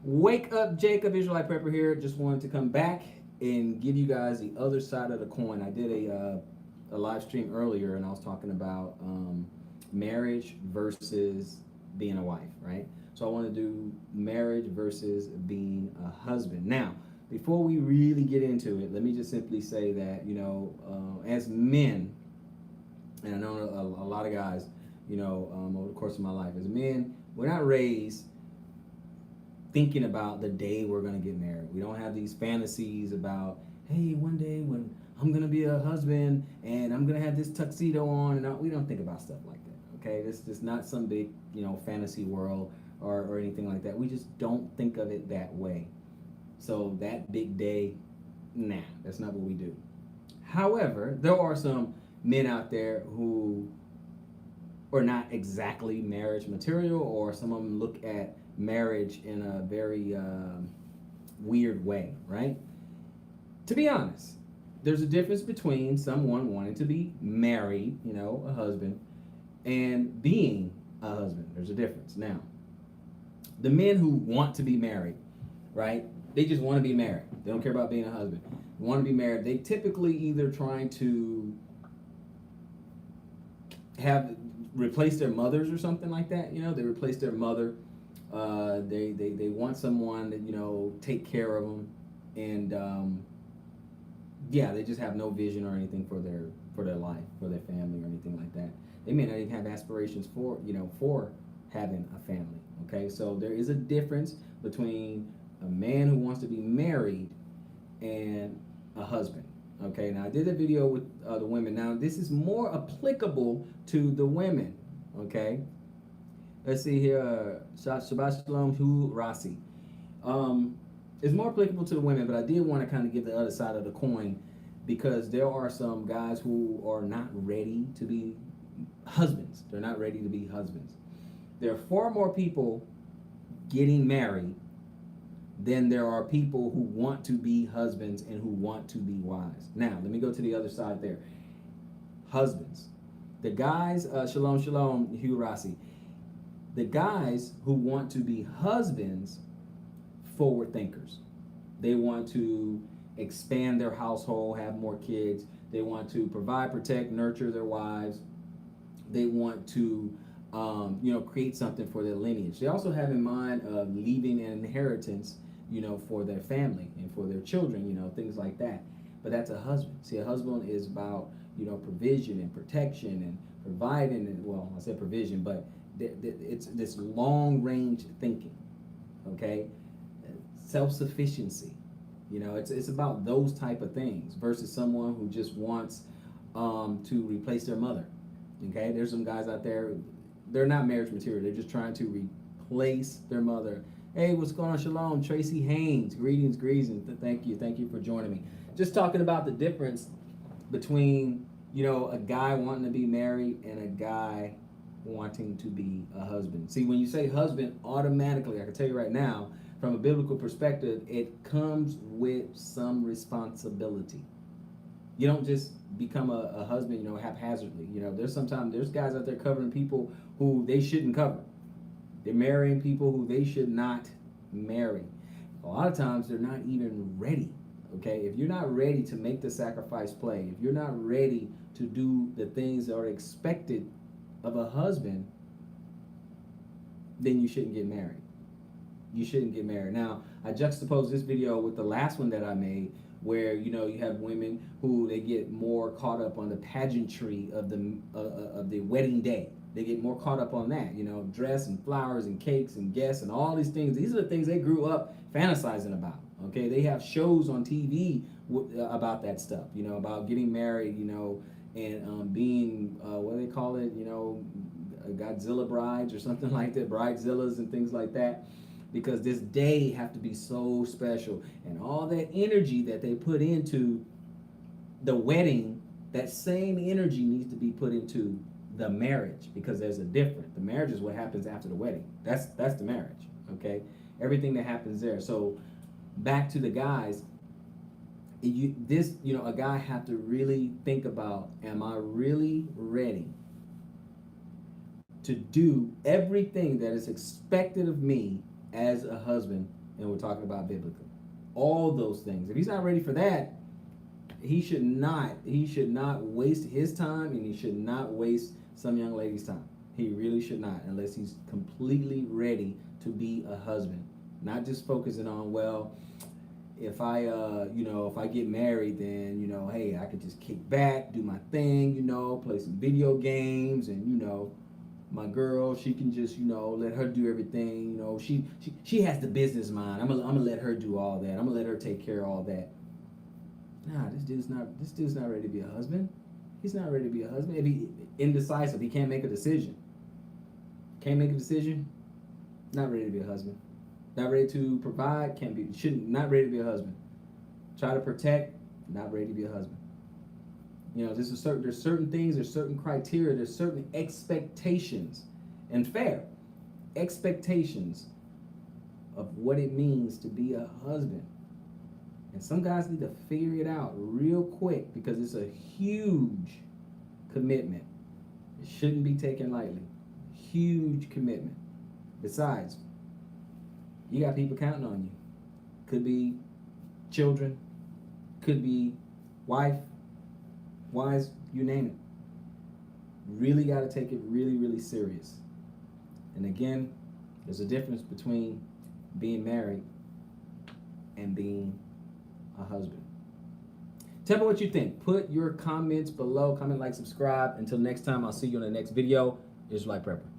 Wake up, Jacob, Israelite Prepper here. Just wanted to come back and give you guys the other side of the coin. I did a live stream earlier, and I was talking about marriage versus being a wife, right? So I want to do marriage versus being a husband. Now, before we really get into it, let me just simply say that as men, and I know a lot of guys, over the course of my life, as men, we're not raised thinking about the day we're going to get married. We don't have these fantasies about, hey, one day when I'm going to be a husband and I'm going to have this tuxedo on. And we don't think about stuff like that, okay? This is not some big, fantasy world or anything like that. We just don't think of it that way. So that big day, nah, that's not what we do. However, there are some men out there who are not exactly marriage material, or some of them look at marriage in a very weird way, right? To be honest, there's a difference between someone wanting to be married, a husband, and being a husband. There's a difference. Now, the men who want to be married, right? They just want to be married. They don't care about being a husband. They want to be married. They typically either trying to have replace their mothers or something like that. They replace their mother. They want someone that take care of them, and yeah, they just have no vision or anything for their life, for their family or anything like that. They may not even have aspirations for having a family. Okay, so there is a difference between a man who wants to be married and a husband. Okay, now I did a video with the women. Now this is more applicable to the women. Okay, let's see here. Shabbat Shalom Hu Rasi. It's more applicable to the women, but I did want to kind of give the other side of the coin, because there are some guys who are not ready to be husbands. They're not ready to be husbands. There are far more people getting married than there are people who want to be husbands and who want to be wives. Now, let me go to the other side there. Husbands. The guys, Shalom Shalom Hu Rasi. The guys who want to be husbands, forward thinkers. They want to expand their household, have more kids. They want to provide, protect, nurture their wives. They want to, create something for their lineage. They also have in mind of leaving an inheritance, for their family and for their children, things like that. But that's a husband. See, a husband is about, provision and protection and providing. And, well, I said provision, but it's this long range thinking, okay? Self-sufficiency. It's about those type of things versus someone who just wants to replace their mother. Okay, there's some guys out there, they're not marriage material. They're just trying to replace their mother. Hey, what's going on? Shalom, Tracy Haynes. Greetings. Thank you for joining me. Just talking about the difference between a guy wanting to be married and a guy wanting to be a husband. See, when you say husband, automatically, I can tell you right now, from a biblical perspective, it comes with some responsibility. You don't just become a husband, haphazardly. There's guys out there covering people who they shouldn't cover. They're marrying people who they should not marry. A lot of times they're not even ready. Okay, if you're not ready to make the sacrifice play, if you're not ready to do the things that are expected of a husband, then you shouldn't get married. You shouldn't get married. Now, I juxtapose this video with the last one that I made, where you have women who they get more caught up on the pageantry of the wedding day. They get more caught up on that, dress and flowers and cakes and guests and all these things. These are the things they grew up fantasizing about. Okay, they have shows on TV about that stuff. About getting married. And being what do they call it? Godzilla brides or something like that, bridezillas and things like that. Because this day have to be so special, and all that energy that they put into the wedding, that same energy needs to be put into the marriage, because there's a difference. The marriage is what happens after the wedding. That's the marriage. Okay, everything that happens there. So back to the guys, a guy have to really think about, am I really ready to do everything that is expected of me as a husband and we're talking about biblically. All those things. If he's not ready for that, he should not waste his time, and he should not waste some young lady's time. He really should not, unless he's completely ready to be a husband. Not just focusing on, well, if I if I get married, then hey, I could just kick back, do my thing, play some video games, and my girl, she can just let her do everything. She has the business mind. I'm gonna let her do all that. I'm gonna let her take care of all that. Nah, this dude's not ready to be a husband. He's not ready to be a husband. If he indecisive, he can't make a decision. Can't make a decision. Not ready to be a husband. Not ready to provide. Not ready to be a husband. Try to protect. Not ready to be a husband. There's certain things. There's certain criteria. There's certain expectations, and fair expectations of what it means to be a husband. And some guys need to figure it out real quick, because it's a huge commitment. It shouldn't be taken lightly. Huge commitment. Besides, you got people counting on you. Could be children, could be wife, wives, you name it. Really got to take it really, really serious. And again, there's a difference between being married and being a husband. Tell me what you think. Put your comments below. Comment, like, subscribe. Until next time, I'll see you in the next video. Israelite Prepper.